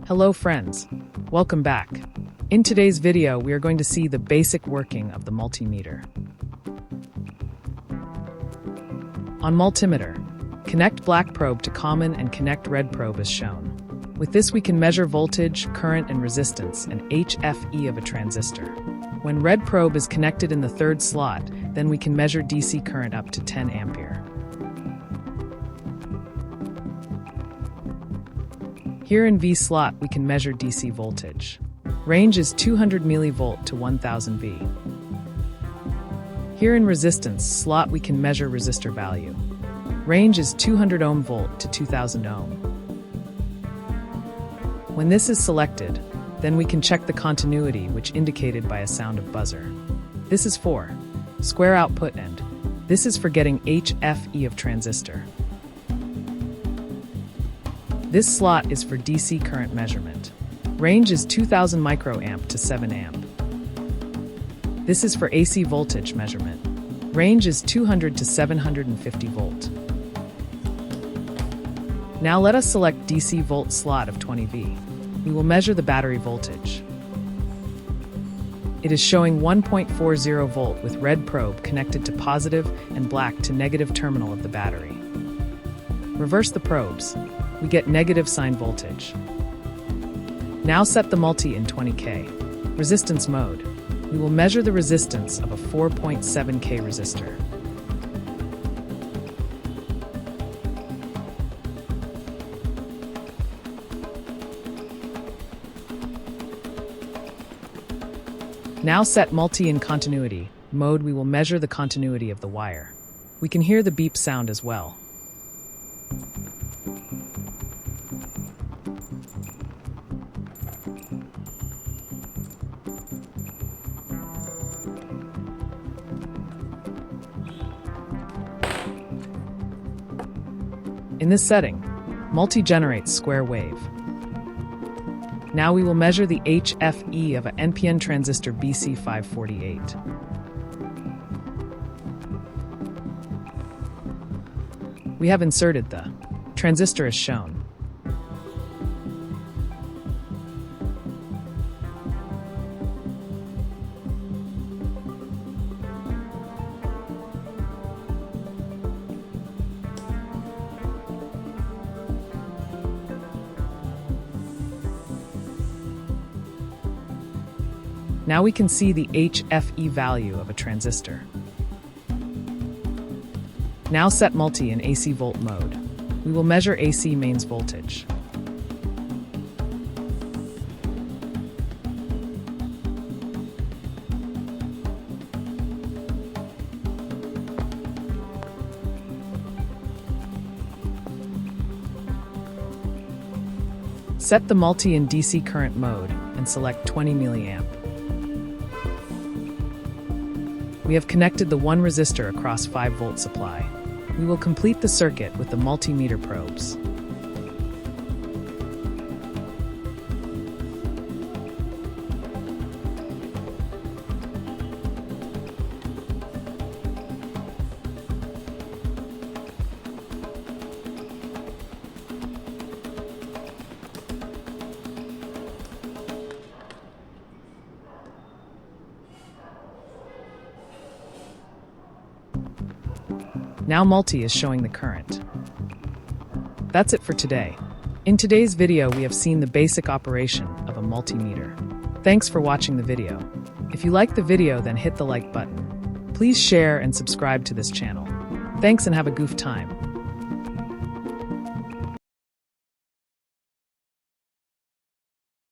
Hello friends, welcome back. In today's video, we are going to see the basic working of the multimeter. On multimeter, connect black probe to common and connect red probe as shown. With this we can measure voltage, current and resistance and HFE of a transistor. When red probe is connected in the third slot, then we can measure DC current up to 10 ampere. Here in V slot we can measure DC voltage. Range is 200 mV to 1000 V. Here in resistance slot we can measure resistor value. Range is 200 ohm volt to 2000 ohm. When this is selected, then we can check the continuity which indicated by a sound of buzzer. This is for square output and this is for getting HFE of transistor. This slot is for DC current measurement. Range is 2000 microamp to 7 amp. This is for AC voltage measurement. Range is 200 to 750 volt. Now let us select DC volt slot of 20 V. We will measure the battery voltage. It is showing 1.40 volt with red probe connected to positive and black to negative terminal of the battery. Reverse the probes. We get negative sign voltage. Now set the multi in 20K. Resistance mode. We will measure the resistance of a 4.7K resistor. Now set multi in continuity mode. We will measure the continuity of the wire. We can hear the beep sound as well. In this setting, multi generates square wave. Now we will measure the HFE of a NPN transistor BC548. We have inserted the transistor as shown. Now we can see the HFE value of a transistor. Now set multi in AC volt mode. We will measure AC mains voltage. Set the multi in DC current mode and select 20 milliamp. We have connected the one resistor across 5 volt supply. We will complete the circuit with the multimeter probes. Now multi is showing the current. That's it for today. In today's video we have seen the basic operation of a multimeter. Thanks for watching the video. If you like the video then hit the like button. Please share and subscribe to this channel. Thanks and have a goof time.